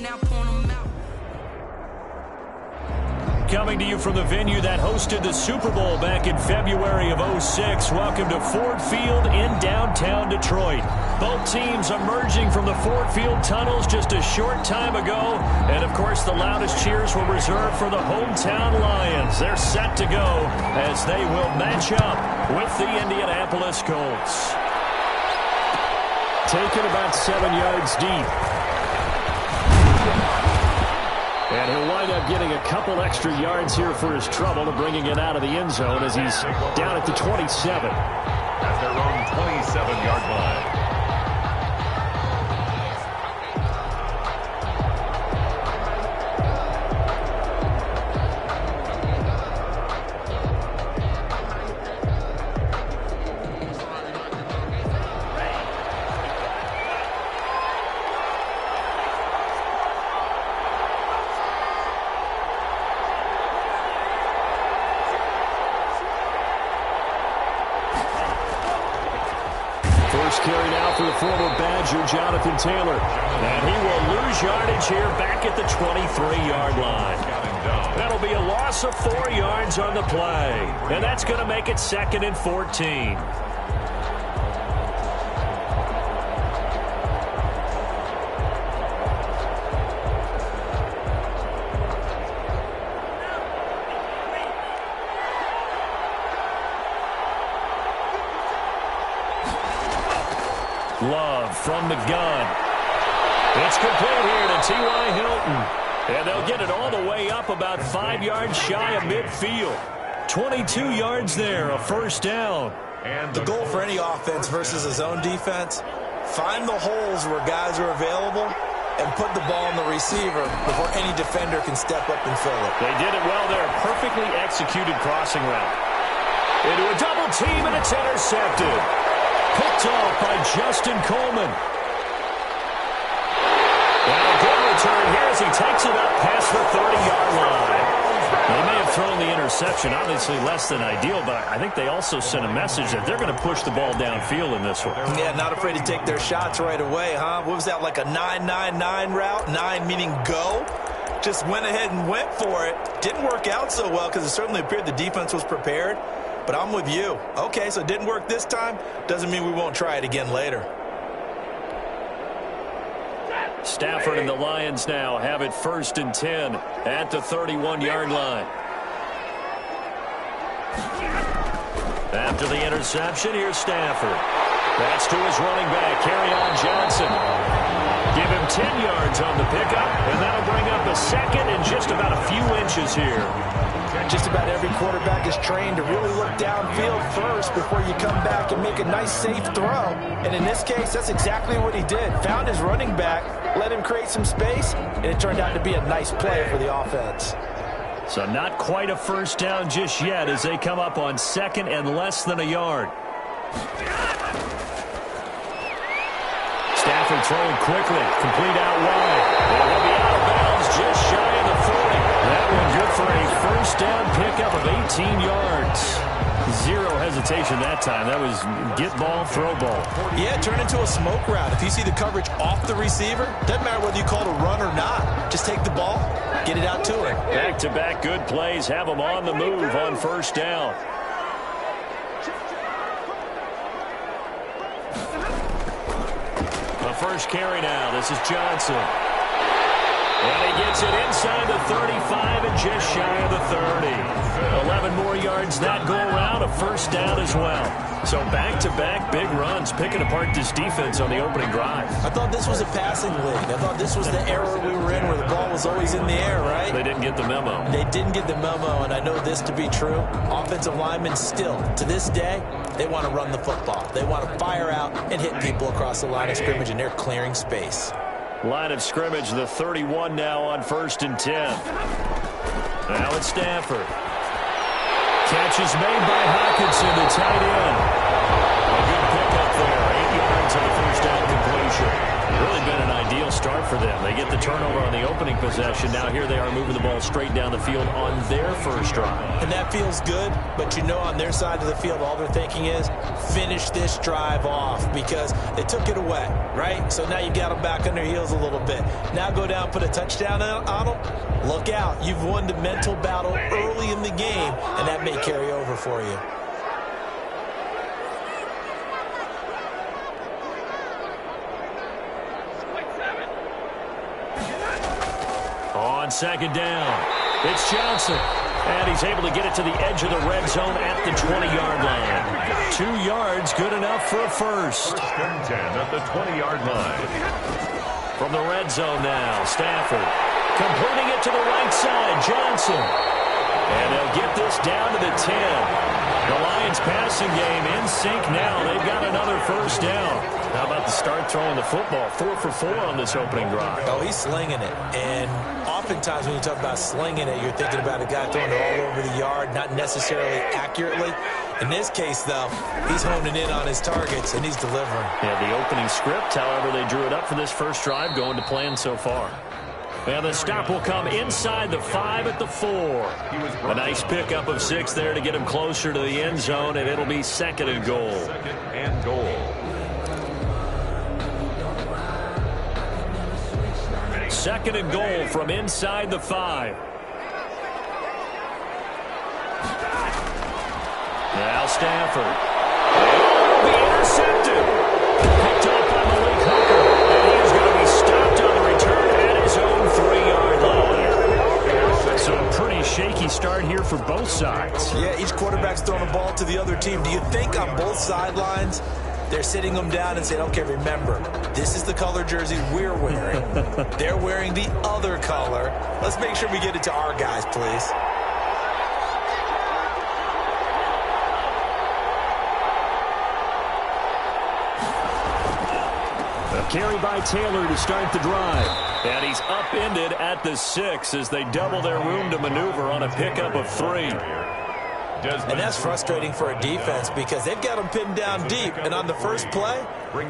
now, point them out. Coming to you from the venue that hosted the Super Bowl back in February of '06. Welcome to Ford Field in downtown Detroit. Both teams emerging from the Ford Field tunnels just a short time ago. And, of course, the loudest cheers were reserved for the hometown Lions. They're set to go as they will match up with the Indianapolis Colts. Taken about 7 yards deep. And he'll wind up getting a couple extra yards here for his trouble to bringing it out of the end zone as he's down at the 27. At their own 27-yard line. Carry now for the former Badger, Jonathan Taylor. And he will lose yardage here back at the 23-yard line. That'll be a loss of 4 yards on the play. And that's going to make it 2nd and 14. Love from the gun. It's complete here to T.Y. Hilton. And they'll get it all the way up about 5 yards shy of midfield. 22 yards there, a first down. And the goal for any offense versus a zone defense, find the holes where guys are available and put the ball in the receiver before any defender can step up and fill it. They did it well there. Perfectly executed crossing route. Into a double team, and it's intercepted. Picked off by Justin Coleman. And a good return here as he takes it up past the 30-yard line. They may have thrown the interception, obviously less than ideal, but I think they also sent a message that they're going to push the ball downfield in this one. Yeah, not afraid to take their shots right away, huh? What was that, like a 9-9-9 route? 9 meaning go? Just went ahead and went for it. Didn't work out so well because it certainly appeared the defense was prepared. But I'm with you. Okay, so it didn't work this time. Doesn't mean we won't try it again later. Stafford and the Lions now have it 1st and 10 at the 31-yard line. After the interception, here's Stafford. That's to his running back, Kerryon Johnson. Give him 10 yards on the pickup, and that'll bring up a 2nd and just about a few inches here. Just about every quarterback is trained to really look downfield first before you come back and make a nice, safe throw. And in this case, that's exactly what he did. Found his running back, let him create some space, and it turned out to be a nice play for the offense. So not quite a first down just yet as they come up on 2nd and less than a yard. Stafford throwing quickly, complete out wide. They'll be out of bounds just shy of the 40. That one good for a first down pickup of 18 yards. Zero hesitation that time. That was get ball, throw ball. Yeah, turn into a smoke route. If you see the coverage off the receiver, doesn't matter whether you call it a run or not. Just take the ball, get it out to him. Back-to-back good plays have them on the move on first down. The first carry now. This is Johnson. And he gets it inside the 35 and just shy of the 30. 11 more yards that go around, a first down as well. So back-to-back big runs, picking apart this defense on the opening drive. I thought this was a passing league. I thought this was the era we were in where the ball was always in the air, right? They didn't get the memo. They didn't get the memo, and I know this to be true. Offensive linemen still, to this day, they want to run the football. They want to fire out and hit people across the line of scrimmage, and they're clearing space. Line of scrimmage, the 31 now on 1st and 10. Now it's Stafford. Catch is made by Hockenson, the tight end. A good pickup there, 8 yards on the first down completion. Really been an ideal start for them. They get the turnover on the opening possession. Now here they are moving the ball straight down the field on their first drive. And that feels good, but you know on their side of the field, all they're thinking is finish this drive off because they took it away, right? So now you got them back on their heels a little bit. Now go down, put a touchdown on them. Look out. You've won the mental battle early in the game, and that may carry over for you. On second down, it's Johnson. And he's able to get it to the edge of the red zone at the 20-yard line. 2 yards, good enough for a first. First and 10 at the 20-yard line. From the red zone now, Stafford completing it to the right side, Johnson. And they'll get this down to the 10. The Lions passing game in sync now. They've got another first down. How about the start throwing the football? 4 for 4 on this opening drive. Oh, he's slinging it. And oftentimes when you talk about slinging it, you're thinking about a guy throwing it all over the yard, not necessarily accurately. In this case, though, he's honing in on his targets, and he's delivering. Yeah, the opening script, however, they drew it up for this first drive, going to plan so far. And the stop will come inside the 5 at the 4. A nice pickup of 6 there to get him closer to the end zone, and it'll be second and goal. Second and goal. Second and goal from inside the 5. Now Stafford. Oh, be intercepted. Picked off by Malik Hooker. And he is going to be stopped on the return at his own 3-yard line. So a pretty shaky start here for both sides. Yeah, each quarterback's throwing the ball to the other team. Do you think on both sidelines they're sitting them down and saying, okay, remember, this is the color jersey we're wearing. They're wearing the other color. Let's make sure we get it to our guys, please. A carry by Taylor to start the drive. And he's upended at the 6 as they double their room to maneuver on a pickup of 3. And that's frustrating for a defense because they've got them pinned down deep. And on the first play,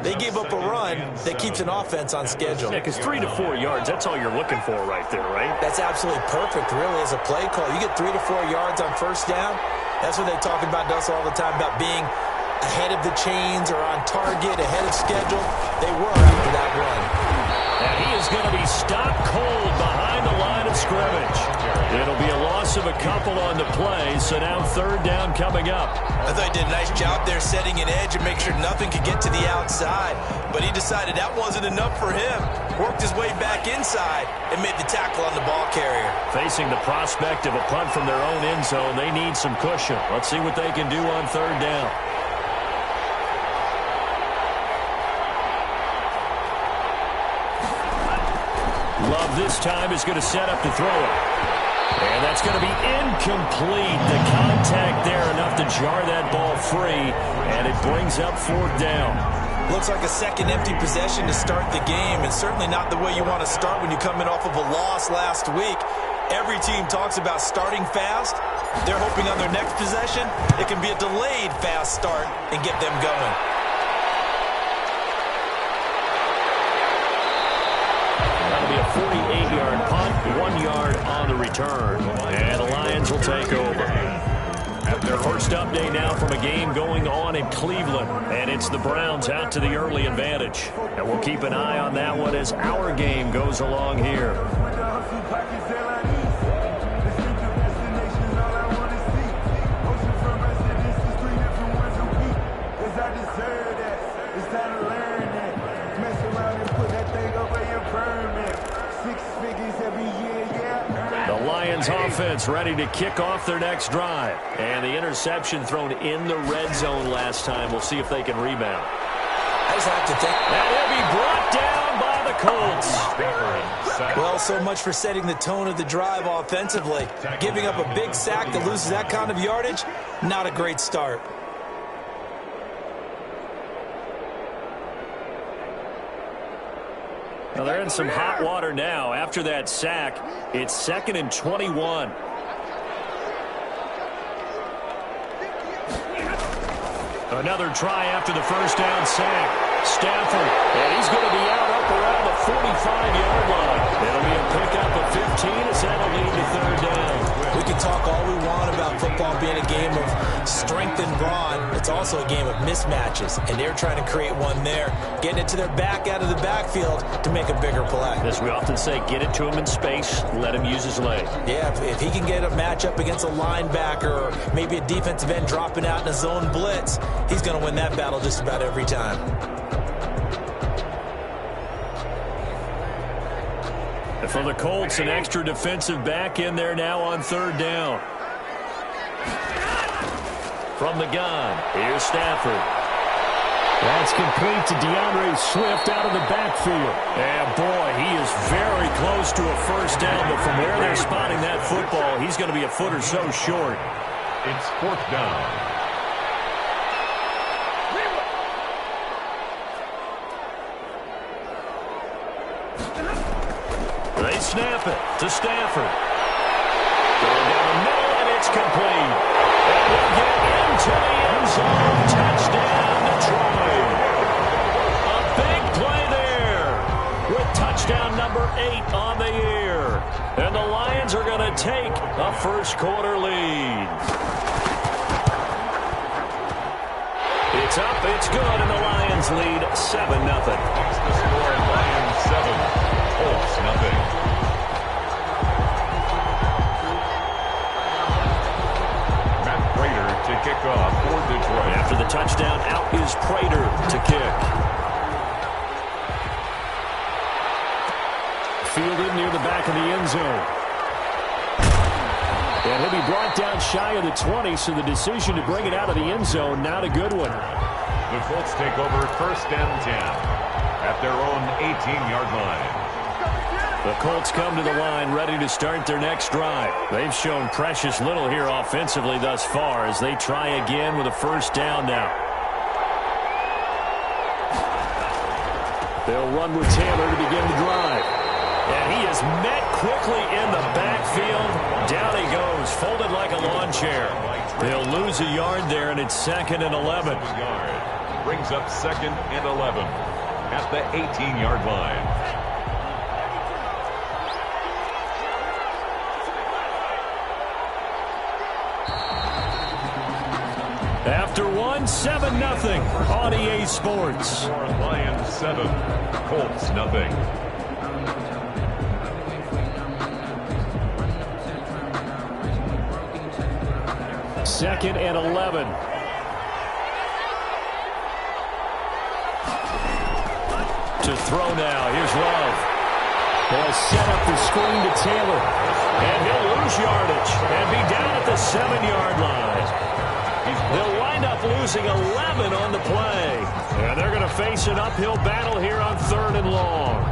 they gave up a run that keeps an offense on schedule. Yeah, because 3 to 4 yards, that's all you're looking for right there, right? That's absolutely perfect, really, as a play call. You get 3 to 4 yards on first down. That's what they talk about us all the time, about being ahead of the chains or on target, ahead of schedule. They were after that run. And he is going to be stopped cold behind the line of scrimmage. It'll be a loss of a couple on the play, so now third down coming up. I thought he did a nice job there setting an edge and make sure nothing could get to the outside. But he decided that wasn't enough for him. Worked his way back inside and made the tackle on the ball carrier. Facing the prospect of a punt from their own end zone, they need some cushion. Let's see what they can do on third down. Love this time is going to set up to throw it. And that's going to be incomplete. The contact there enough to jar that ball free. And it brings up fourth down. Looks like a second empty possession to start the game. And certainly not the way you want to start when you're coming off of a loss last week. Every team talks about starting fast. They're hoping on their next possession it can be a delayed fast start and get them going. That'll be a 48-yard punt, 1 yard on the return. And the Lions will take over. Their first update now from a game going on in Cleveland. And it's the Browns out to the early advantage. And we'll keep an eye on that one as our game goes along here. Lions offense ready to kick off their next drive. And the interception thrown in the red zone last time. We'll see if they can rebound. I just have to think. And he'll be brought down by the Colts. Well, so much for setting the tone of the drive offensively. Giving up a big sack that loses that kind of yardage, not a great start. Well, they're in some hot water now. After that sack, it's 2nd and 21. Another try after the first down sack. Stafford, and he's going to be out up around the 45-yard being a game of strength and brawn, it's also a game of mismatches, and they're trying to create one there, getting it to their back out of the backfield to make a bigger play. As we often say, get it to him in space, let him use his leg. Yeah, if he can get a matchup against a linebacker or maybe a defensive end dropping out in a zone blitz, he's going to win that battle just about every time. For the Colts, an extra defensive back in there now on third down. From the gun, here's Stafford. That's complete to DeAndre Swift out of the backfield. And boy, he is very close to a first down, but from where they're spotting that football, he's going to be a foot or so short. It's fourth down. They snap it to Stafford. Going down the middle, and it's complete. And we'll get into the end zone. Touchdown, Detroit. A big play there with touchdown number 8 on the year. And the Lions are going to take a first quarter lead. It's up, it's good, and the Lions lead 7-0. That's the score, Lions 7. Colts nothing. Matt Prater to kick off for Detroit. After the touchdown, out is Prater to kick. Fielded near the back of the end zone. And he'll be brought down shy of the 20, so the decision to bring it out of the end zone, not a good one. The Colts take over first and 10 at their own 18-yard line. The Colts come to the line ready to start their next drive. They've shown precious little here offensively thus far as they try again with a first down now. They'll run with Taylor to begin the drive. And he is met quickly in the backfield. Down he goes, folded like a lawn chair. They'll lose a yard there, and it's 2nd and 11. Brings up 2nd and 11 at the 18-yard line. After one, 7-0 on EA Sports. Lions 7, Colts nothing. Second and 11. To throw now. Here's Love. They'll set up the screen to Taylor. And he'll lose yardage and be down at the 7-yard line. They'll wind up losing 11 on the play. And they're going to face an uphill battle here on 3rd and long.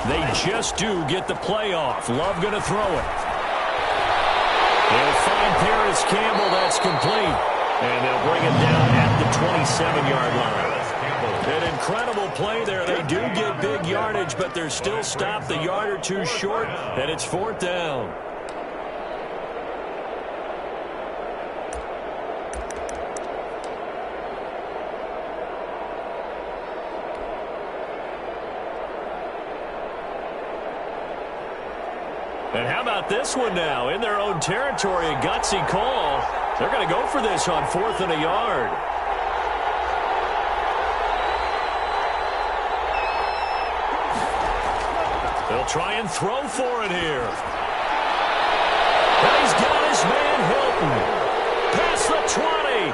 They just do get the playoff. Love going to throw it. They'll find Paris Campbell. That's complete. And they'll bring it down at the 27-yard line. An incredible play there. They do get big yardage, but they're still stopped the yard or two short, and it's 4th down. And how about this one now? In their own territory, a gutsy call. They're going to go for this on 4th and a yard. They'll try and throw for it here. And he's got his man Hilton. Past the 20.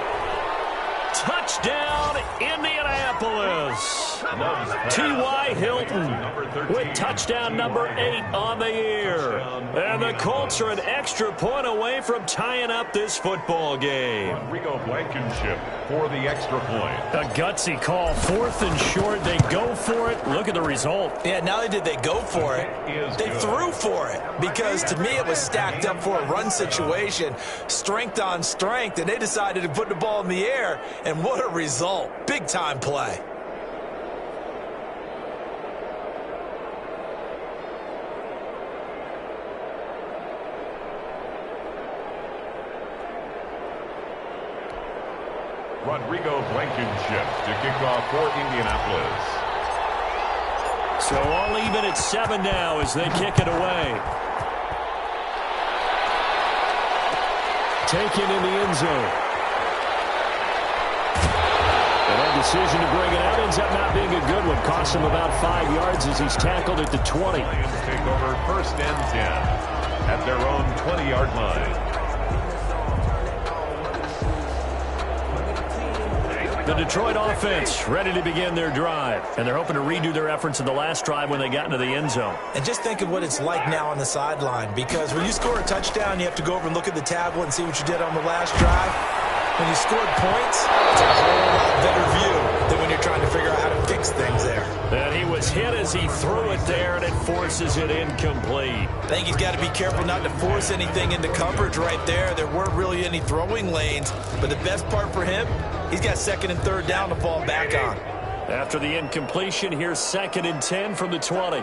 Touchdown, Indianapolis. T.Y. Hilton with touchdown number 8 on the year. And the Colts are an extra point away from tying up this football game. Rodrigo Blankenship for the extra point. A gutsy call, 4th and short. They go for it. Look at the result. Yeah, not only did they go for it, they threw for it. Because to me it was stacked up for a run situation. Strength on strength. And they decided to put the ball in the air. And what a result. Big time play. Rodrigo Blankenship to kick off for Indianapolis. So all even at 7 now as they kick it away. Taken in the end zone. And that decision to bring it out ends up not being a good one. Costs him about 5 yards as he's tackled at the 20. Lions take over 1st and 10 at their own 20-yard line. The Detroit offense ready to begin their drive. And they're hoping to redo their efforts in the last drive when they got into the end zone. And just think of what it's like now on the sideline. Because when you score a touchdown, you have to go over and look at the tablet and see what you did on the last drive. When you scored points, it's a whole lot better view than when you're trying to figure out how to fix things there. And he was hit as he threw it there, and it forces it incomplete. I think he's got to be careful not to force anything into coverage right there. There weren't really any throwing lanes. But the best part for him, he's got 2nd and 3rd down to fall back on. After the incompletion, here's 2nd and 10 from the 20.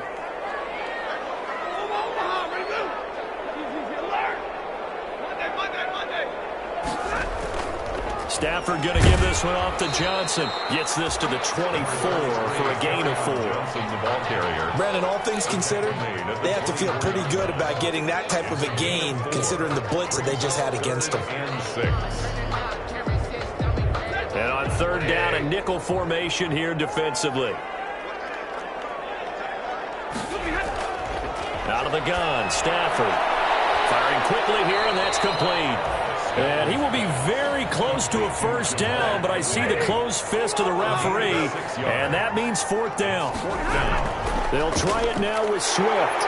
Stafford going to give this one off to Johnson. Gets this to the 24 for a gain of 4. Johnson's the ball carrier. Brandon, all things considered, they have to feel pretty good about getting that type of a gain, considering the blitz that they just had against them. And 6. And on 3rd down, a nickel formation here defensively. Out of the gun, Stafford. Firing quickly here, and that's complete. And he will be very close to a 1st down, but I see the closed fist of the referee, and that means 4th down. They'll try it now with Swift.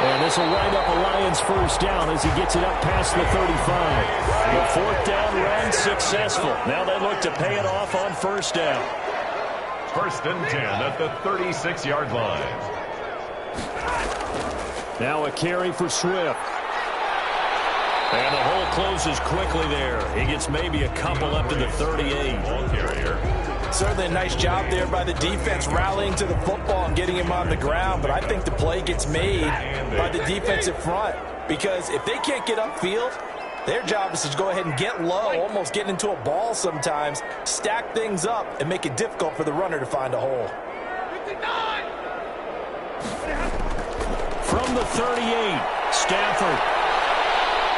And this will wind up a Lions 1st down as he gets it up past the 35. The 4th down run successful. Now they look to pay it off on 1st down. 1st and 10 at the 36-yard line. Now a carry for Swift. And the hole closes quickly there. He gets maybe a couple up to the 38. Ball carrier. Certainly a nice job there by the defense rallying to the football and getting him on the ground. But I think the play gets made by the defensive front. Because if they can't get upfield, their job is to go ahead and get low, almost get into a ball sometimes, stack things up, and make it difficult for the runner to find a hole. From the 38, Stafford.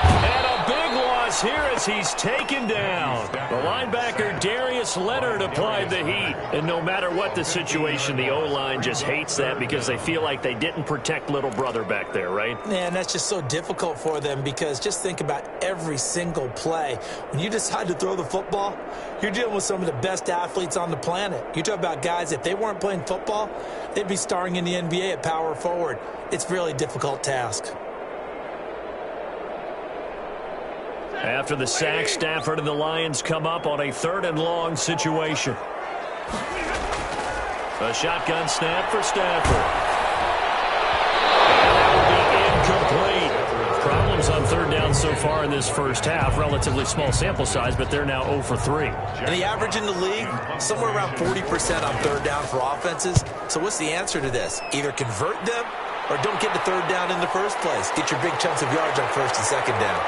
And a big loss here as he's taken down. The linebacker, Darius Leonard, applied the heat. And no matter what the situation, the O-line just hates that because they feel like they didn't protect little brother back there, right? Man, that's just so difficult for them because just think about every single play. When you decide to throw the football, you're dealing with some of the best athletes on the planet. You talk about guys, if they weren't playing football, they'd be starring in the NBA at power forward. It's a really difficult task. After the sack, Stafford and the Lions come up on a 3rd and long situation. A shotgun snap for Stafford. And that will be incomplete. Problems on 3rd down so far in this 1st half. Relatively small sample size, but they're now 0 for 3. And the average in the league, somewhere around 40% on 3rd down for offenses. So what's the answer to this? Either convert them or don't get the 3rd down in the first place. Get your big chunks of yards on 1st and 2nd down.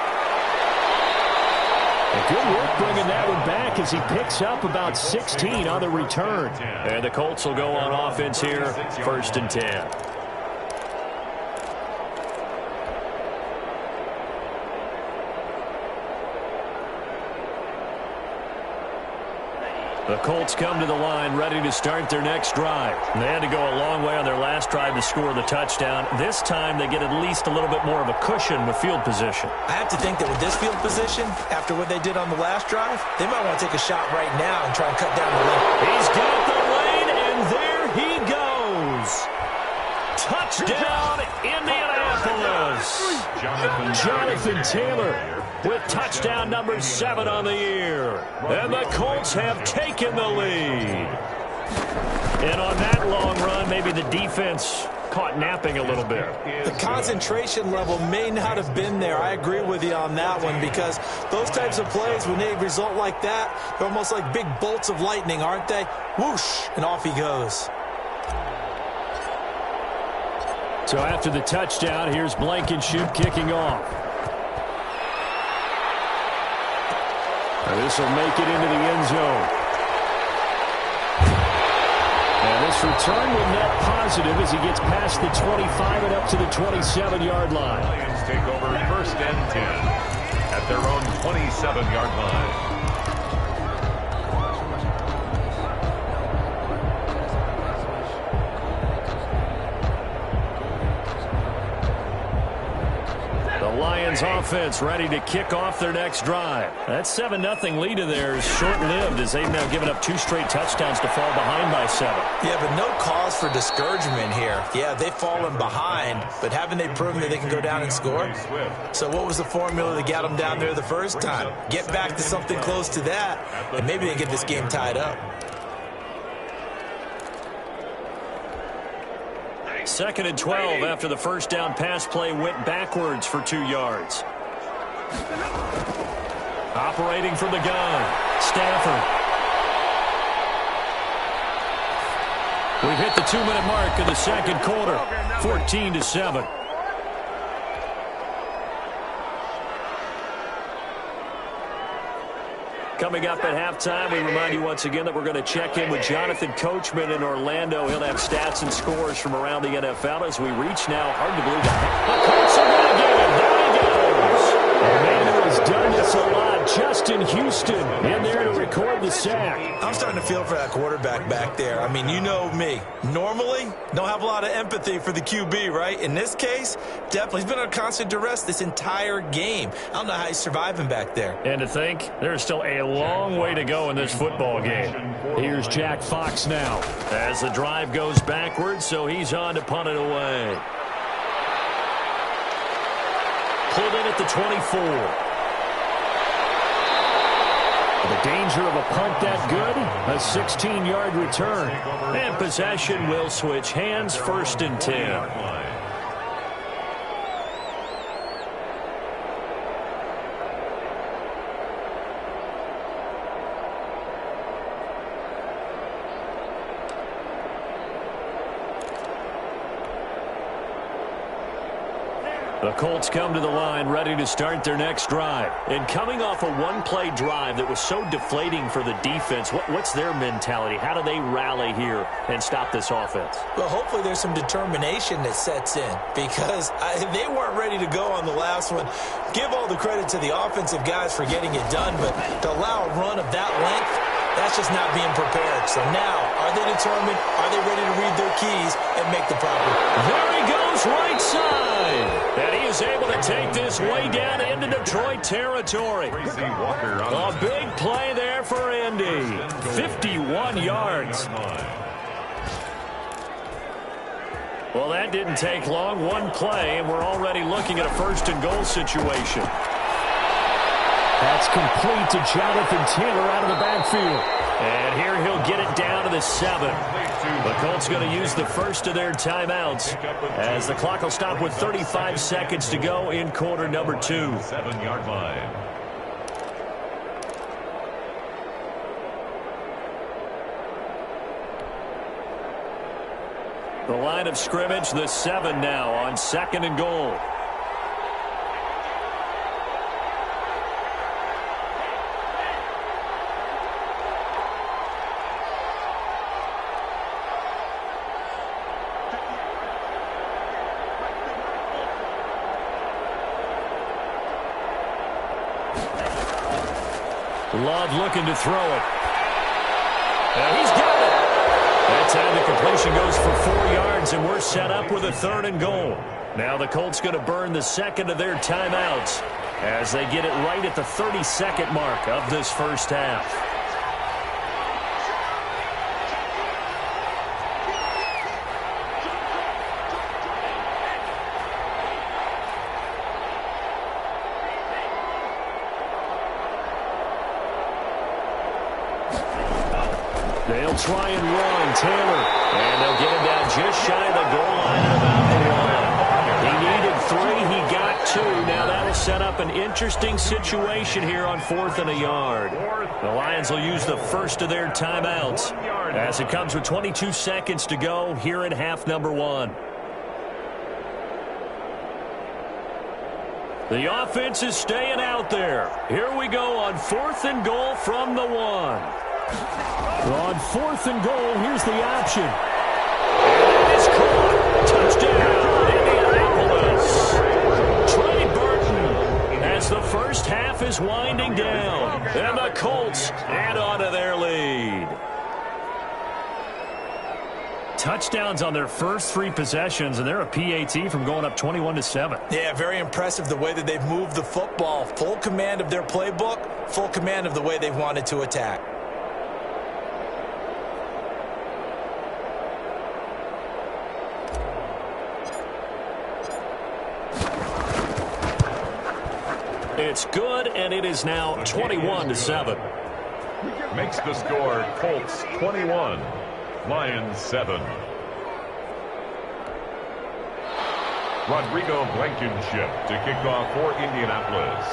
Good work bringing that one back as he picks up about 16 on the return. And the Colts will go on offense here, 1st and 10. The Colts come to the line ready to start their next drive. They had to go a long way on their last drive to score the touchdown. This time they get at least a little bit more of a cushion with field position. I have to think that with this field position, after what they did on the last drive, they might want to take a shot right now and try and cut down the lane. He's got the lane, and there he goes. Touchdown, Indianapolis. Jonathan Taylor with touchdown number 7 on the year. And the Colts have taken the lead. And on that long run, maybe the defense caught napping a little bit. The concentration level may not have been there. I agree with you on that one because those types of plays, when they result like that, they're almost like big bolts of lightning, aren't they? Whoosh, and off he goes. So after the touchdown, here's Blankenship kicking off. This will make it into the end zone. This return will net positive as he gets past the 25 and up to the 27-yard line. Lions take over 1st and 10 at their own 27-yard line. Lions offense ready to kick off their next drive. That 7-0 lead of theirs short-lived as they've now given up 2 straight touchdowns to fall behind by 7. Yeah, but no cause for discouragement here. Yeah, they've fallen behind, but haven't they proven that they can go down and score? So what was the formula that got them down there the first time? Get back to something close to that, and maybe they get this game tied up. 2nd and 12 after the first down pass play went backwards for 2 yards. Operating from the gun, Stafford. We've hit the 2-minute mark in the second quarter, 14-7. Coming up at halftime, we remind you once again that we're going to check in with Jonathan Coachman in Orlando. He'll have stats and scores from around the NFL as we reach now. Hard to believe the Colts are going to get him. There he goes. A man who has done this a lot, Justin Houston, in there to record the sack. I'm starting to feel for that quarterback back there. I mean, you know me. Normally, don't have a lot of empathy for the QB, right? In this case, definitely. He's been under constant duress this entire game. I don't know how he's surviving back there. And to think, there's still a long way to go in this football game. Here's Jack Fox now as the drive goes backwards, so he's on to punt it away. Pulled in at the 24. The danger of a punt that good, a 16-yard return. And possession will switch hands, 1st and 10. The Colts come to the line ready to start their next drive. And coming off a one-play drive that was so deflating for the defense, what's their mentality? How do they rally here and stop this offense? Well, hopefully there's some determination that sets in because they weren't ready to go on the last one. Give all the credit to the offensive guys for getting it done, but to allow a run of that length, that's just not being prepared. So now, are they determined? Are they ready to read their keys and make the proper? There he goes, right side. And he is able to take this way down into Detroit territory. A big play there for Indy. 51 yards. Well, that didn't take long. One play, and we're already looking at a 1st and goal situation. That's complete to Jonathan Taylor out of the backfield. And here he'll get it down to the 7. The Colts going to use the first of their timeouts as the clock will stop with 35 seconds to go in quarter number 2. 7-yard line. The line of scrimmage, the 7 now on 2nd and goal. Love looking to throw it. And he's got it. That time the completion goes for 4 yards, and we're set up with a 3rd and goal. Now the Colts going to burn the 2nd of their timeouts as they get it right at the 32nd mark of this first half. They'll try and run Taylor, and they'll get him down just shy of the goal line at about the 1. He needed 3, he got 2. Now that'll set up an interesting situation here on 4th and a yard. The Lions will use the first of their timeouts as it comes with 22 seconds to go here in half number 1. The offense is staying out there. Here we go on 4th and goal from the 1. On 4th and goal, here's the option. Touchdown, Indianapolis. Trey Burton as the first half is winding down. And the Colts add on to their lead. Touchdowns on their first 3 possessions, and they're a PAT from going up 21-7. Yeah, very impressive the way that they've moved the football. Full command of their playbook, full command of the way they've wanted to attack. It's good, and it is now 21-7. Makes the score Colts 21, Lions 7. Rodrigo Blankenship to kick off for Indianapolis.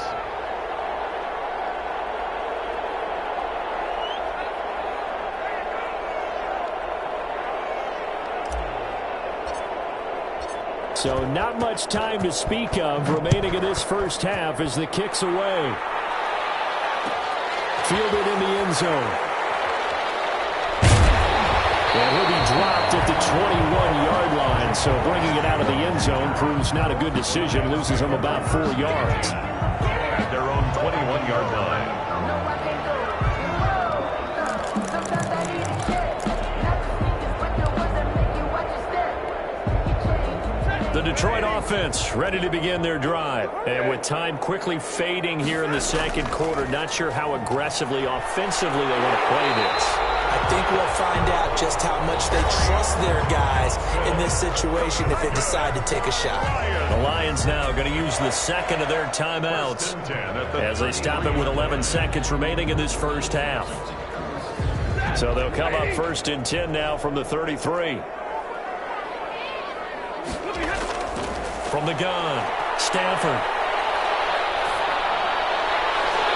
So not much time to speak of remaining in this first half as the kick's away. Fielded in the end zone. And he'll be dropped at the 21-yard line, so bringing it out of the end zone proves not a good decision. Loses him about 4 yards. At their own 21-yard line. The Detroit offense ready to begin their drive. And with time quickly fading here in the second quarter, not sure how aggressively, offensively they want to play this. I think we'll find out just how much they trust their guys in this situation if they decide to take a shot. The Lions now going to use the second of their timeouts as they stop it with 11 seconds remaining in this first half. So they'll come up 1st and 10 now from the 33. From the gun, Stafford.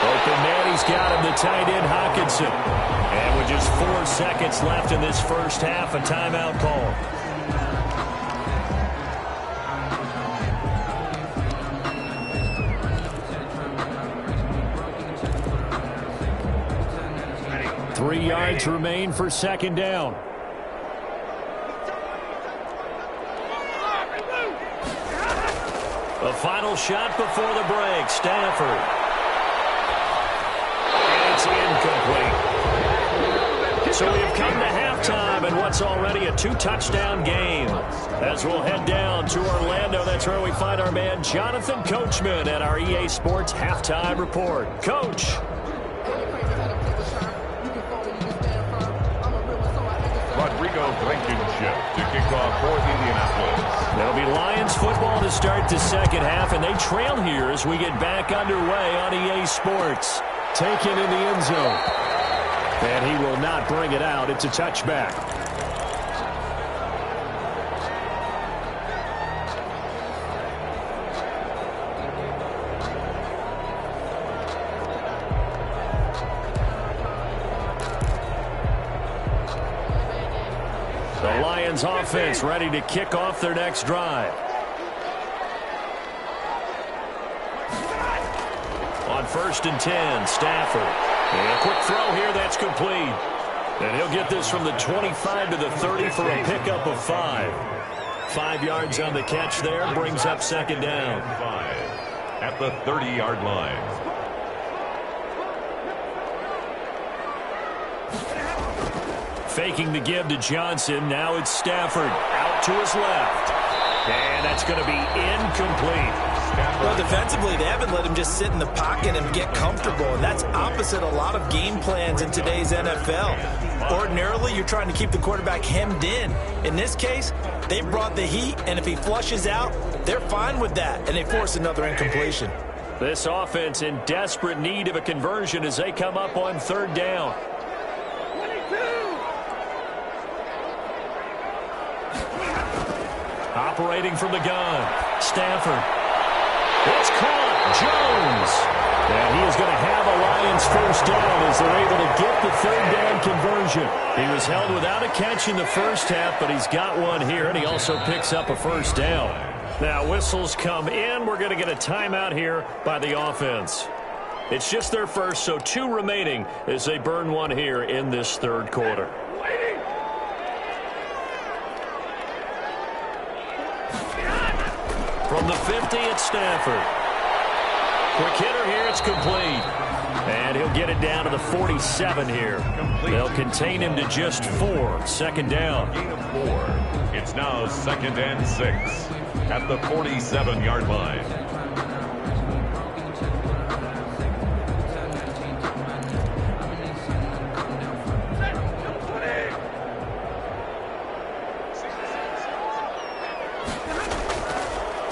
Open man, he's got him, the tight end, Hockenson. And with just 4 seconds left in this first half, a timeout call. Three yards remain for second down. The final shot before the break, Stafford. And it's incomplete. So we've come to halftime in what's already a 2-touchdown game. As we'll head down to Orlando, that's where we find our man Jonathan Coachman at our EA Sports Halftime Report. Coach. Rodrigo Blankenship to kick off for Indianapolis. It'll be Lions football to start the second half, and they trail here as we get back underway on EA Sports. Taken in the end zone. And he will not bring it out. It's a touchback. The Lions offense ready to kick off their next drive. On 1st and 10, Stafford. And a quick throw here, that's complete. And he'll get this from the 25 to the 30 for a pickup of 5. 5 yards on the catch there, brings up second down. 5 at the 30-yard line. Faking the give to Johnson. Now it's Stafford out to his left. And that's going to be incomplete. Well, defensively, they haven't let him just sit in the pocket and get comfortable. And that's opposite a lot of game plans in today's NFL. Ordinarily, you're trying to keep the quarterback hemmed in. In this case, they brought the heat, and if he flushes out, they're fine with that. And they force another incompletion. This offense in desperate need of a conversion as they come up on 3rd down. Operating from the gun, Stafford. It's caught, Jones. And he is going to have a Lions first down as they're able to get the 3rd down conversion. He was held without a catch in the first half, but he's got one here, and he also picks up a first down. Now whistles come in. We're going to get a timeout here by the offense. It's just their first, so 2 remaining as they burn one here in this 3rd quarter. From the 50, it's Stafford. Quick hitter here, it's complete. And he'll get it down to the 47 here. They'll contain him to just 4. Second down. Gain of 4. It's now 2nd and 6 at the 47-yard line.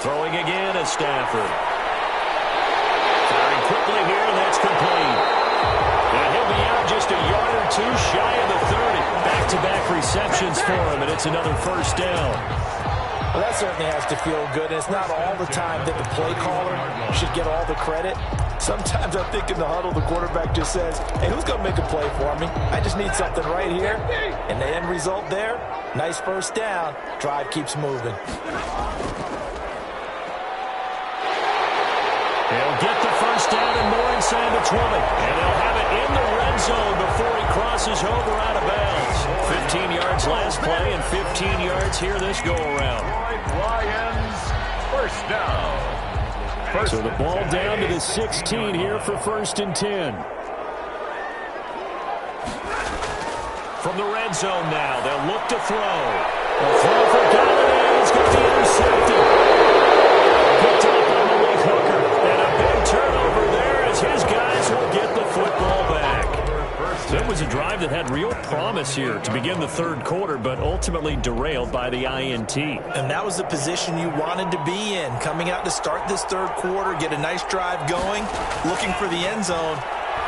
Throwing again is Stafford. Firing quickly here, and that's complete. And he'll be out just a yard or two shy of the 30. Back-to-back receptions for him, and it's another first down. Well, that certainly has to feel good. And it's not all the time that the play caller should get all the credit. Sometimes I think in the huddle, the quarterback just says, hey, who's going to make a play for me? I just need something right here. And the end result there, nice first down. Drive keeps moving. They'll get the first down and more inside the 20. And they'll have it in the red zone before he crosses over out of bounds. 15 yards last play and 15 yards here this go-around. Lions, first down. So the ball down to the 16 here for 1st and 10. From the red zone now, they'll look to throw. A throw for Galladay is going to be intercepted. Picked up on the left hooker. And a big turnover there as his guys will get the football back. So it was a drive that had real promise here to begin the third quarter, but ultimately derailed by the INT. And that was the position you wanted to be in. Coming out to start this third quarter, get a nice drive going, looking for the end zone.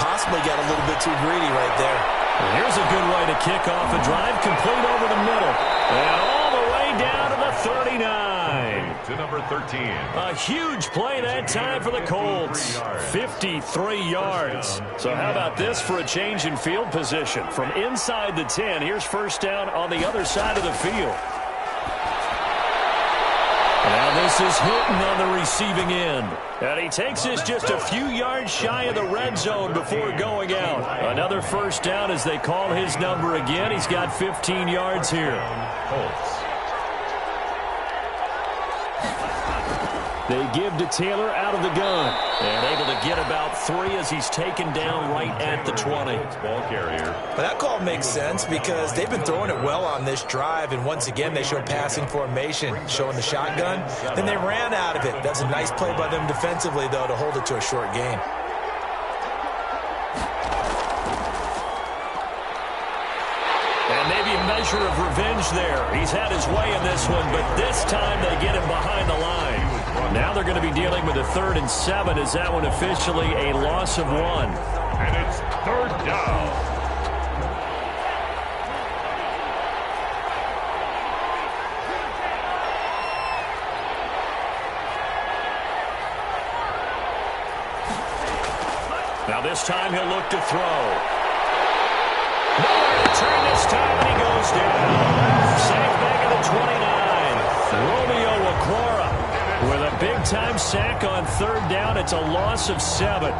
Possibly got a little bit too greedy right there. And here's a good way to kick off a drive, complete over the middle. And all the way down to the 39. To number 13. A huge play that time for the Colts. 53 yards. So how about this for a change in field position? From inside the 10, here's first down on the other side of the field. Now this is Hinton on the receiving end. And he takes this just a few yards shy of the red zone before going out. Another first down as they call his number again. He's got 15 yards here. Colts. They give to Taylor out of the gun. And able to get about 3 as he's taken down right at the 20. Ball carrier. But that call makes sense because they've been throwing it well on this drive. And once again, they show passing formation, showing the shotgun. Then they ran out of it. That's a nice play by them defensively, though, to hold it to a short gain. And maybe a measure of revenge there. He's had his way in this one, but this time they get him behind the line. Now they're going to be dealing with a 3rd and 7 as that one officially a loss of 1. And it's 3rd down. Now this time he'll look to throw. Nowhere to turn this time, and he goes down. Sacked back at the 29. Romeo Okwara with a big-time sack on 3rd down. It's a loss of 7.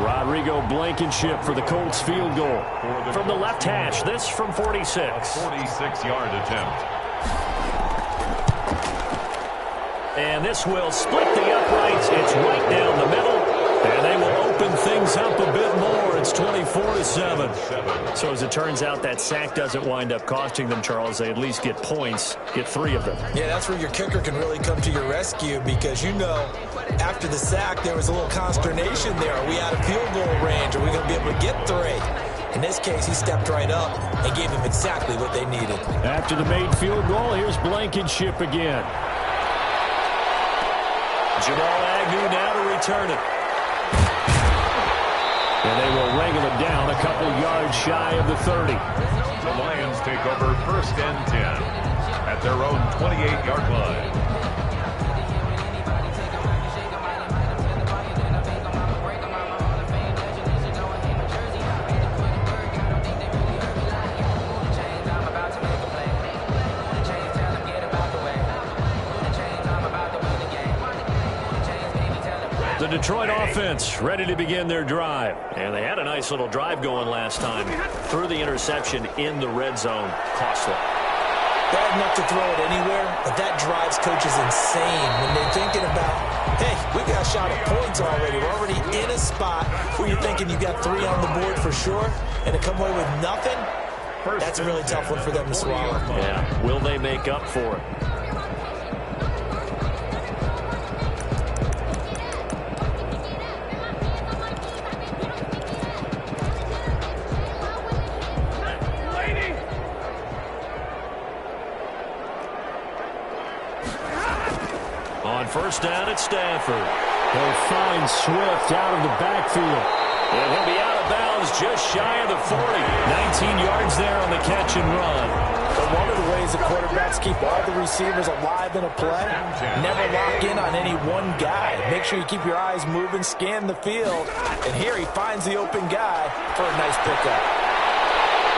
Rodrigo Blankenship for the Colts field goal. From the left hash, this from 46. 46-yard attempt. And this will split the uprights. It's right down the middle. And they will open things up a bit more. It's 24-7. So as it turns out, that sack doesn't wind up costing them, Charles. They at least get points, get 3 of them. Yeah, that's where your kicker can really come to your rescue because, you know, after the sack, there was a little consternation there. Are we out of field goal range? Are we going to be able to get 3? In this case, he stepped right up and gave them exactly what they needed. After the made field goal, here's Blankenship again. Jamal Agnew now to return it. And they will wrangle it down a couple yards shy of the 30. The Lions take over 1st and 10 at their own 28-yard line. The Detroit offense ready to begin their drive. And they had a nice little drive going last time. Threw the interception in the red zone. Costly. bad enough to throw it anywhere, but that drives coaches insane when they're thinking about, hey, we got a shot at points already. We're already in a spot where you're thinking you got 3 on the board for sure, and to come away with nothing, that's a really tough one for them to swallow. Yeah, will they make up for it? On first down, it's Stafford. They'll find Swift out of the backfield. And he'll be out of bounds just shy of the 40. 19 yards there on the catch and run. But one of the ways the quarterbacks keep all the receivers alive in a play, never lock in on any one guy. Make sure you keep your eyes moving, scan the field. And here he finds the open guy for a nice pickup.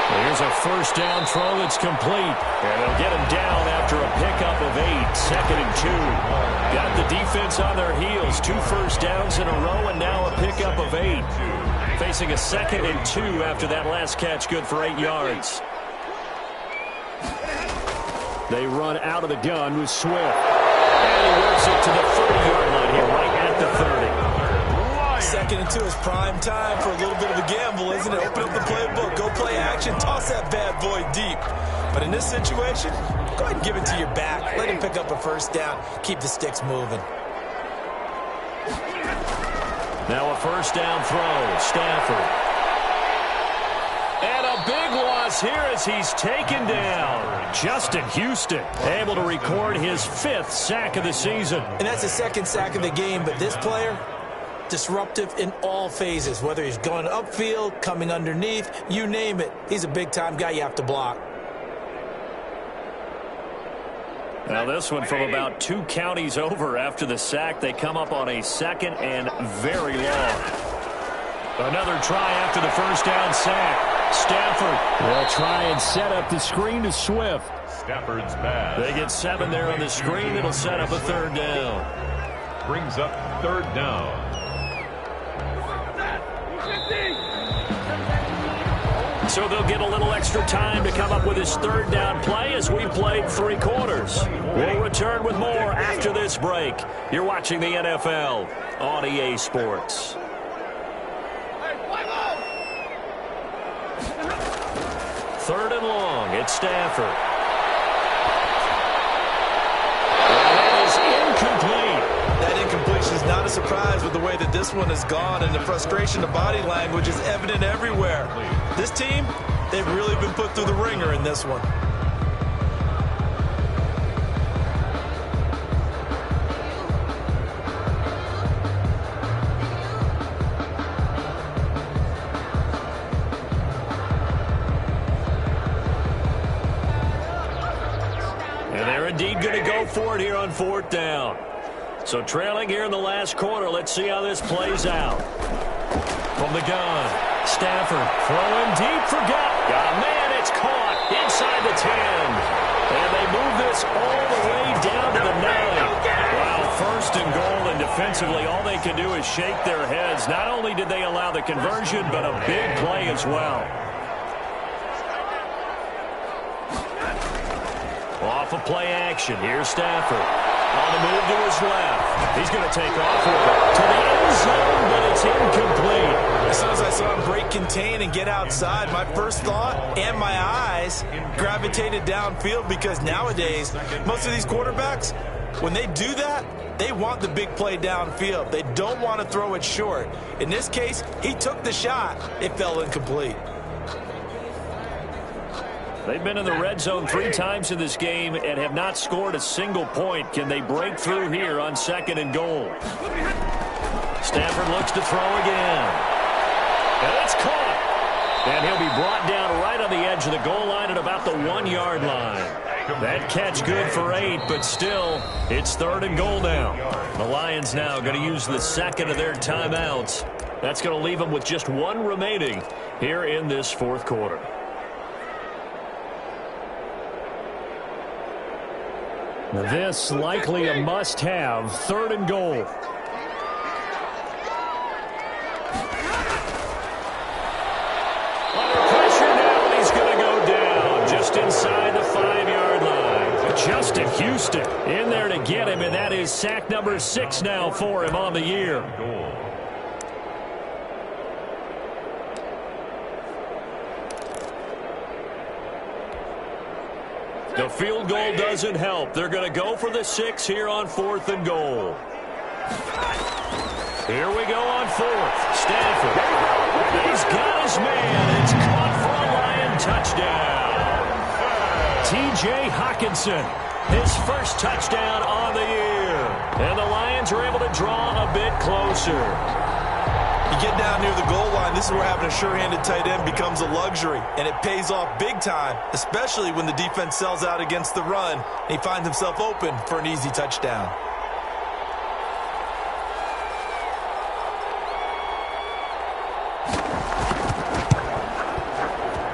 Here's a first down throw that's complete. And they'll get him down after a pickup of 8. 2nd and 2. Got the defense on their heels. 2 first downs in a row and now a pickup of 8. Facing a 2nd and 2 after that last catch, good for 8 yards. They run out of the gun with Swift. And he works it to the 30-yard line here, right at the 30. 2nd and 2 is prime time for a little bit of a gamble, isn't it? Open up the playbook, go play action, toss that bad boy deep. But in this situation, go ahead and give it to your back. Let him pick up a first down. Keep the sticks moving. Now a first down throw. Stafford. And a big loss here as he's taken down. Justin Houston able to record his 5th sack of the season. And that's the 2nd sack of the game, but this player, disruptive in all phases, whether he's going upfield, coming underneath, you name it. He's a big-time guy you have to block. Now this one from about 2 counties over after the sack. They come up on a 2nd and very long. Another try after the first down sack. Stafford. They'll try and set up the screen to Swift. Stafford's pass. They get 7 there on the screen. It'll set up a 3rd down. Brings up 3rd down. So they'll get a little extra time to come up with his 3rd down play as we played 3 quarters. We'll return with more after this break. You're watching the NFL on EA Sports. 3rd and long. It's Stafford. And that is incomplete. That incompletion is not a surprise with the way that this one has gone, and the frustration, the body language is evident everywhere. This team, they've really been put through the ringer in this one. And they're indeed going to go for it here on 4th down. So trailing here in the last quarter, let's see how this plays out. From the gun, Stafford throwing deep for God. Oh, man, it's caught inside the 10. And they move this all the way down to the 9. Wow, 1st and goal, and defensively all they can do is shake their heads. Not only did they allow the conversion, but a big play as well. Off of play action, here's Stafford. On the move to his left. He's going to take off with it to the end zone, but it's incomplete. As soon as I saw him break contain and get outside, my first thought and my eyes gravitated downfield, because nowadays, most of these quarterbacks, when they do that, they want the big play downfield. They don't want to throw it short. In this case, he took the shot. It fell incomplete. They've been in the red zone 3 times in this game and have not scored a single point. Can they break through here on 2nd and goal? Stafford looks to throw again. And it's caught. And he'll be brought down right on the edge of the goal line at about the 1-yard line. That catch good for 8, but still, it's 3rd and goal now. The Lions now going to use the 2nd of their timeouts. That's going to leave them with just 1 remaining here in this 4th quarter. This likely a must-have, 3rd and goal. Under pressure now, and he's going to go down just inside the 5-yard line. Justin Houston in there to get him, and that is sack number 6 now for him on the year. The field goal doesn't help. They're going to go for the 6 here on 4th and goal. Here we go on 4th. Stanford. He's got his man. It's caught for a Lion touchdown. T.J. Hawkinson, his first touchdown on the year. And the Lions are able to draw a bit closer. You get down near the goal line, this is where having a sure-handed tight end becomes a luxury, and it pays off big time, especially when the defense sells out against the run, and he finds himself open for an easy touchdown.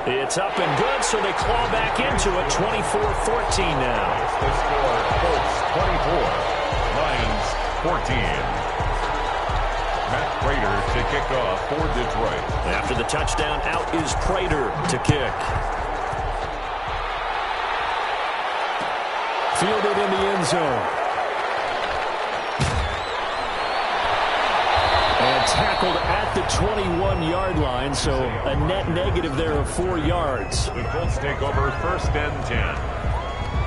It's up and good, so they claw back into it, 24-14 now. The score, Colts 24, Lions 14. Matt Prater to kick off for Detroit. After the touchdown, out is Prater to kick. Fielded in the end zone. And tackled at the 21-yard line, so a net negative there of 4 yards. The Colts take over 1st and 10.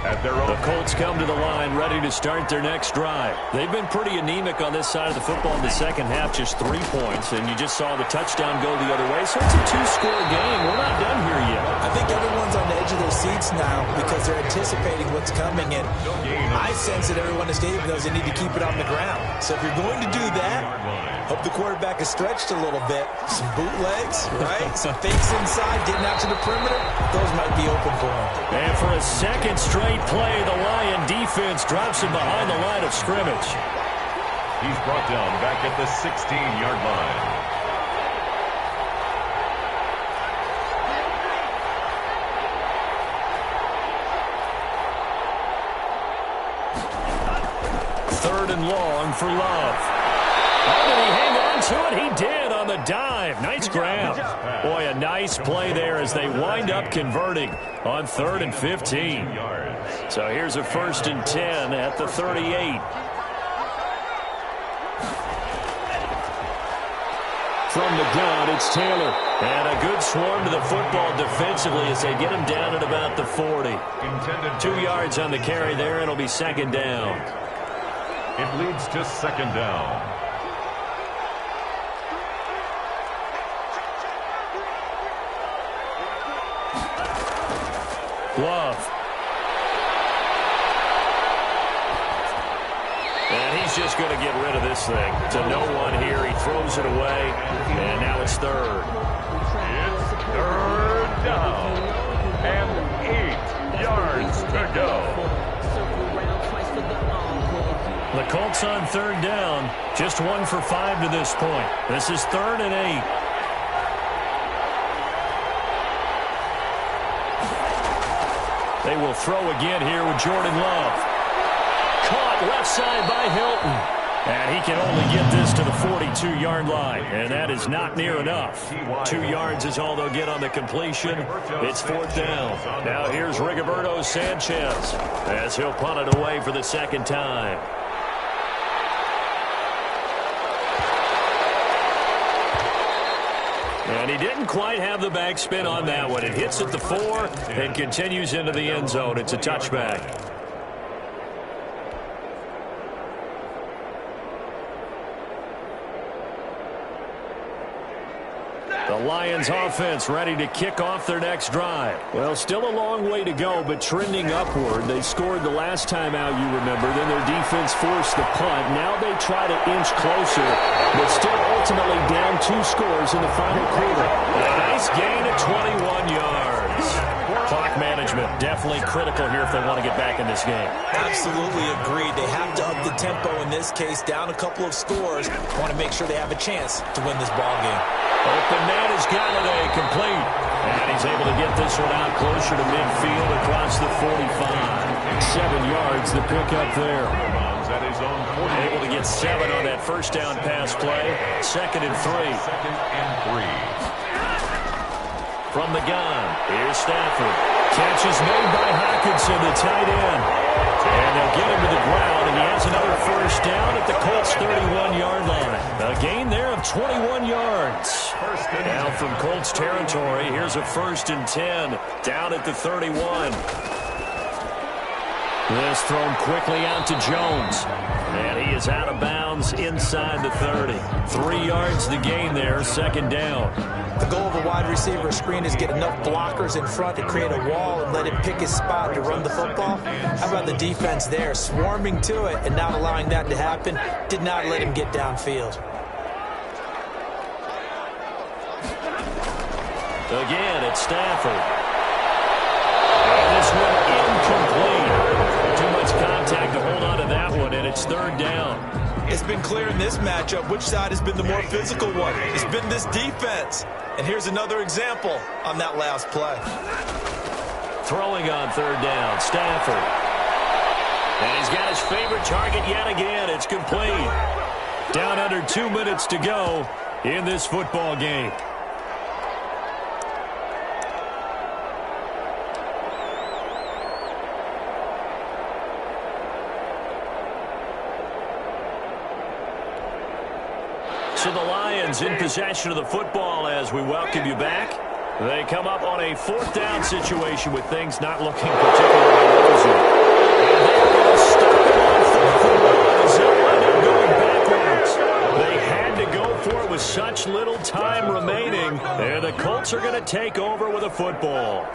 At their own. The Colts come to the line ready to start their next drive. They've been pretty anemic on this side of the football in the second half, just 3 points, and you just saw the touchdown go the other way. So it's a 2-score game. We're not done here yet. I think everyone's on the edge of their seats now because they're anticipating what's coming, and I sense that everyone in the stadium knows they need to keep it on the ground. So if you're going to do that, hope the quarterback is stretched a little bit. Some bootlegs, right? Some fakes inside, getting out to the perimeter. Those might be open for him. And for a second straight play, the Lion defense drops him behind the line of scrimmage. He's brought down back at the 16-yard line. Third and long for Love. Oh, did he hang on to it? He did on the dive. Nice grab. Boy, a nice play there as they wind up converting on 3rd and 15. So here's a 1st and 10 at the 38. From the gun, it's Taylor. And a good swarm to the football defensively as they get him down at about the 40. 2 yards on the carry there, and it'll be 2nd down. It leads to 2nd down. Love. And he's just going to get rid of this thing. To no one here. He throws it away. And now it's 3rd. It's 3rd down. And 8 yards to go. The Colts on 3rd down. Just 1 for 5 to this point. This is 3rd and 8. They will throw again here with Jordan Love. Caught left side by Hilton. And he can only get this to the 42-yard line. And that is not near enough. 2 yards is all they'll get on the completion. It's 4th down. Now here's Rigoberto Sanchez as he'll punt it away for the 2nd time. And he didn't quite have the backspin on that one. It hits at the 4 and continues into the end zone. It's a touchback. The Lions offense ready to kick off their next drive. Well, still a long way to go, but trending upward. They scored the last time out, you remember. Then their defense forced the punt. Now they try to inch closer, but still ultimately down 2 scores in the final quarter. A nice gain of 21 yards. Clock management definitely critical here if they want to get back in this game. Absolutely agreed. They have to up the tempo in this case. Down a couple of scores. Want to make sure they have a chance to win this ball game. Open man is Galladay, complete. And he's able to get this one out closer to midfield across the 45. 7 yards, the pickup there. Able to get 7 on that first down pass play. 2nd and 3. 2nd and 3. from the gun. Here's Stafford. Catch is made by Hockenson, the tight end. And they'll get him to the ground, and he has another first down at the Colts' 31-yard line. A gain there of 21 yards. Now from Colts territory, here's a 1st and 10 down at the 31. This thrown quickly out to Jones. And he is out of bounds inside the 30. 3 yards the gain there, 2nd down. The goal of a wide receiver screen is get enough blockers in front to create a wall and let him pick his spot to run the football. How about the defense there, swarming to it and not allowing that to happen? Did not let him get downfield. Again, it's Stafford. And this one incomplete. Too much contact to hold on to that one, and it's 3rd down. It's been clear in this matchup which side has been the more physical one. It's been this defense. And here's another example on that last play. Throwing on 3rd down, Stafford. And he's got his favorite target yet again. It's complete. Down under 2 minutes to go in this football game. So the Lions in possession of the football as we welcome you back. They come up on a 4th down situation with things not looking particularly rosy. And they're going to stop it on 4th and 1 as they wind up going backwards. They had to go for it with such little time remaining. And the Colts are going to take over with a football.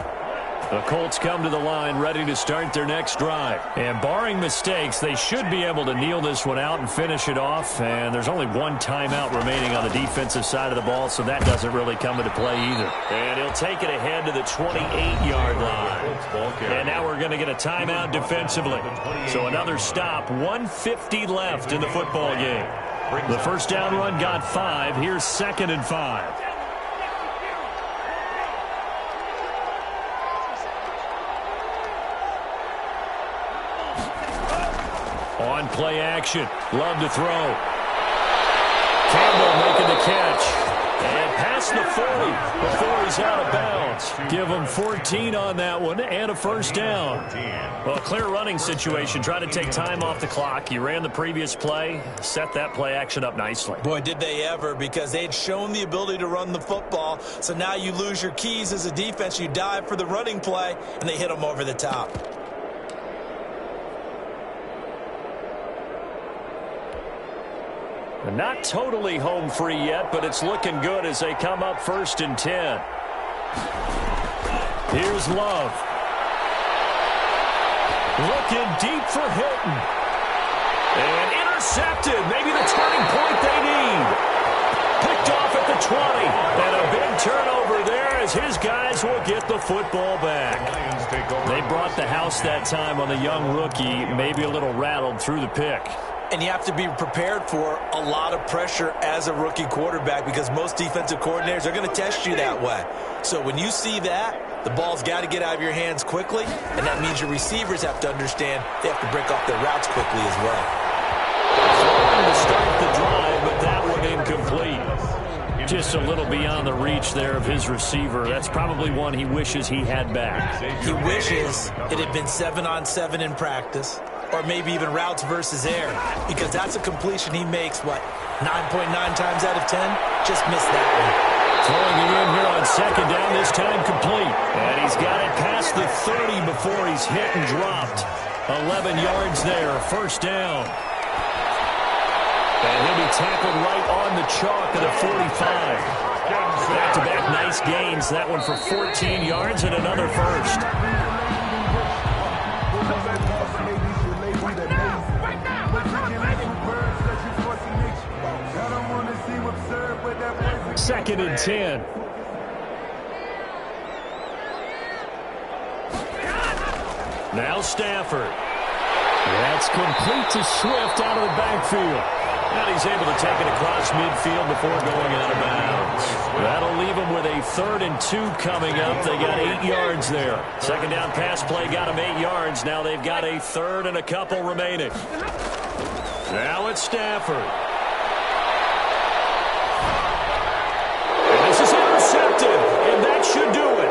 The Colts come to the line ready to start their next drive. And barring mistakes, they should be able to kneel this one out and finish it off. And there's only 1 timeout remaining on the defensive side of the ball, so that doesn't really come into play either. And he'll take it ahead to the 28-yard line. And now we're going to get a timeout defensively. So another stop, 1:50 left in the football game. The first down run got 5. Here's 2nd and 5. On play action. Love to throw. Campbell making the catch. And past the 40 before he's out of bounds. Give him 14 on that one and a first down. Well, clear running situation. Trying to take time off the clock. He ran the previous play. Set that play action up nicely. Boy, did they ever, because they had shown the ability to run the football. So now you lose your keys as a defense. You dive for the running play, and they hit them over the top. Not totally home free yet, but it's looking good as they come up 1st and 10. Here's Love. Looking deep for Hilton. And intercepted. Maybe the turning point they need. Picked off at the 20. And a big turnover there as his guys will get the football back. They brought the house that time on the young rookie. Maybe a little rattled through the pick. And you have to be prepared for a lot of pressure as a rookie quarterback, because most defensive coordinators are going to test you that way. So when you see that, the ball's got to get out of your hands quickly, and that means your receivers have to understand they have to break off their routes quickly as well. Throwing to start the drive, but that one incomplete. Just a little beyond the reach there of his receiver. That's probably one he wishes he had back. He wishes it had been 7-on-7 in practice, or maybe even routes versus air, because that's a completion he makes, 9.9 times out of 10? Just missed that one. Throwing it in here on 2nd down, this time complete. And he's got it past the 30 before he's hit and dropped. 11 yards there, 1st down. And he'll be tackled right on the chalk of the 45. Back-to-back nice gains. That one for 14 yards and another first. Second and 10. Now Stafford. That's complete to Swift out of the backfield. And he's able to take it across midfield before going out of bounds. That'll leave him with a 3rd and 2 coming up. They got 8 yards there. 2nd down pass play got him 8 yards. Now they've got a 3rd and a couple remaining. Now it's Stafford. And this is intercepted. And that should do it.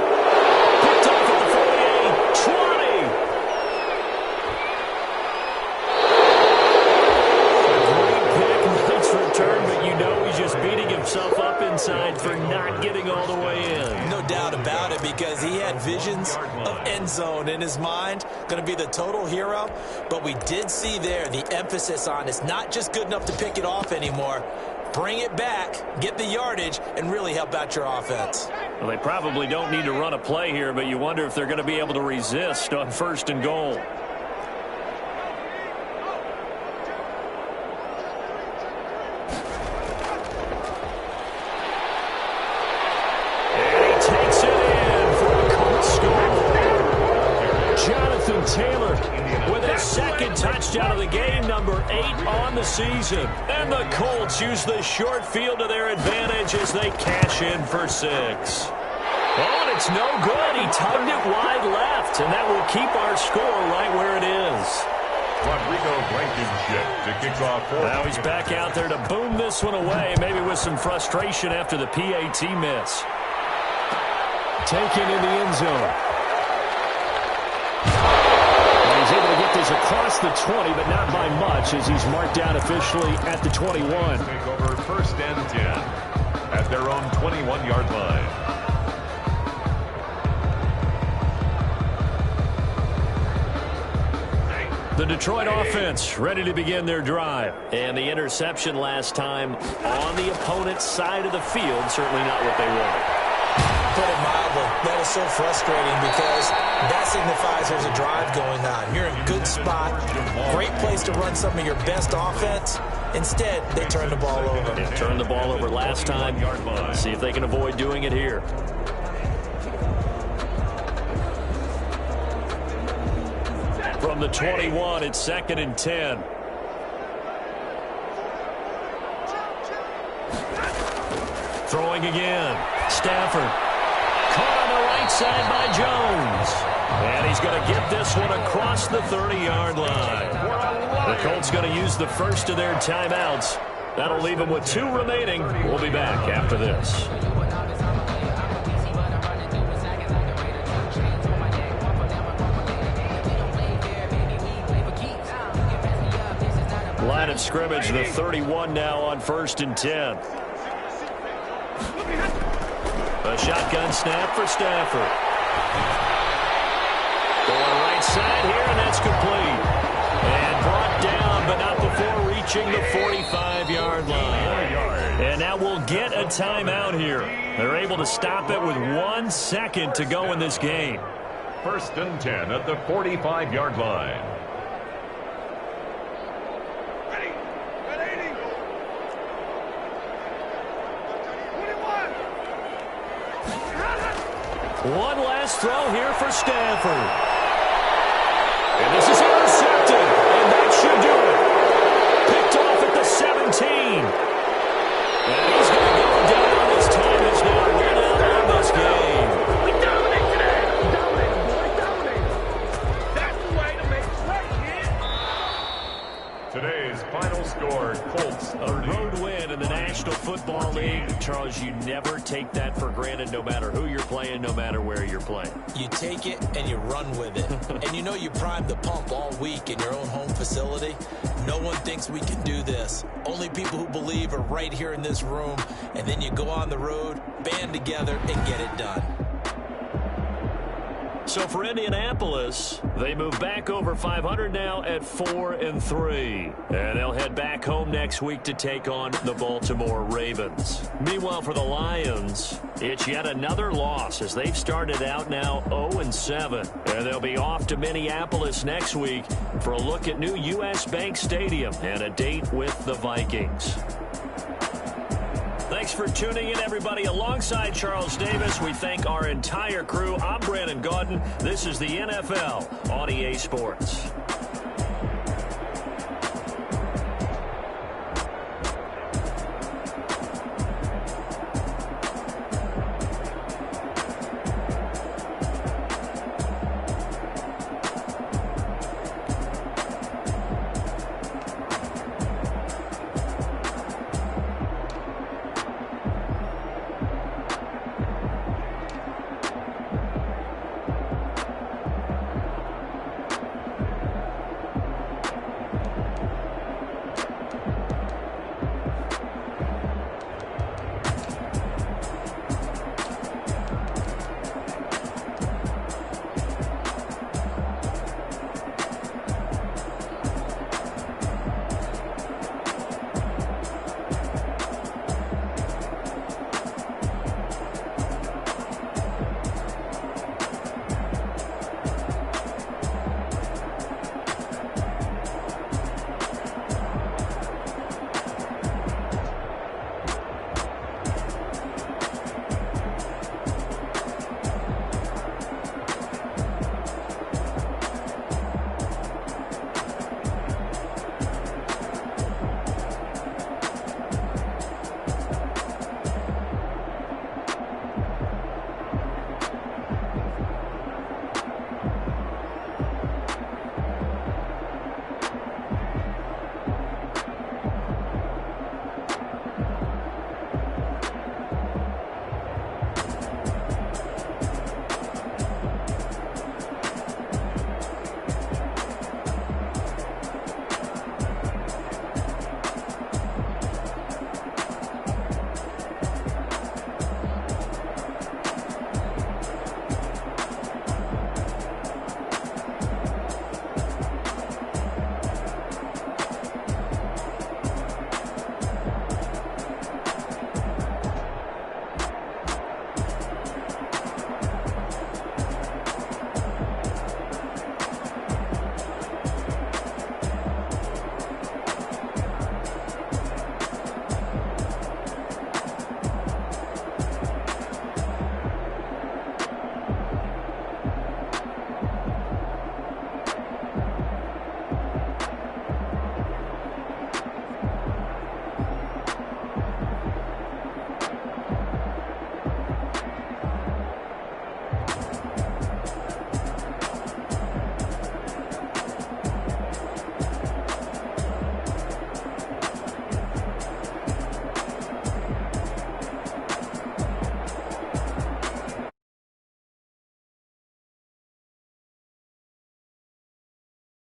because he had visions of end zone in his mind, going to be the total hero. But we did see there the emphasis on it's not just good enough to pick it off anymore. Bring it back, get the yardage, and really help out your offense. Well, they probably don't need to run a play here, but you wonder if they're going to be able to resist on 1st and goal. Taylor with his second touchdown of the game, number 8 on the season. And the Colts use the short field to their advantage as they cash in for 6. Oh, and it's no good. He tugged it wide left, and that will keep our score right where it is. Rodrigo Blankenship to kick off. Now he's back out there to boom this one away, maybe with some frustration after the PAT miss. Taken in the end zone. He's able to get this across the 20, but not by much as he's marked down officially at the 21. Take over 1st and 10 at their own 21-yard line. The Detroit offense ready to begin their drive. And the interception last time on the opponent's side of the field, certainly not what they wanted. Put it mildly, that is so frustrating because that signifies there's a drive going on. You're in a good spot, great place to run some of your best offense. Instead, they turn the ball over. They turned the ball over last time. See if they can avoid doing it here. From the 21, it's 2nd and 10. Throwing again. Stafford. Caught on the right side by Jones. And he's going to get this one across the 30-yard line. The Colts going to use the first of their timeouts. That'll leave them with 2 remaining. We'll be back after this. Line of scrimmage, the 31 now on 1st and 10. A shotgun snap for Stafford. Going right side here, and that's complete. And brought down, but not before reaching the 45-yard line. And now we'll get a timeout here. They're able to stop it with 1 second to go in this game. 1st and 10 at the 45-yard line. One last throw here for Stafford. And this is intercepted. And that should do it. Picked off at the 17. And he's going to go down. His time is now run out on this game. We dominate today. Dominate, boy. Dominate. That's the way to make it right, kid. Today's final score, Colts. A road win in the National Football League. Charles, you never take that for granted no matter who you're playing, no matter where you're playing. You take it and you run with it. And you know you primed the pump all week in your own home facility. No one thinks we can do this. Only people who believe are right here in this room. And then you go on the road, band together, and get it done. So for Indianapolis, they move back over 500 now at 4-3. And they'll head back home next week to take on the Baltimore Ravens. Meanwhile, for the Lions, it's yet another loss as they've started out now 0-7. And they'll be off to Minneapolis next week for a look at new U.S. Bank Stadium and a date with the Vikings. Thanks for tuning in, everybody. Alongside Charles Davis, we thank our entire crew. I'm Brandon Gaudin. This is the NFL on EA Sports.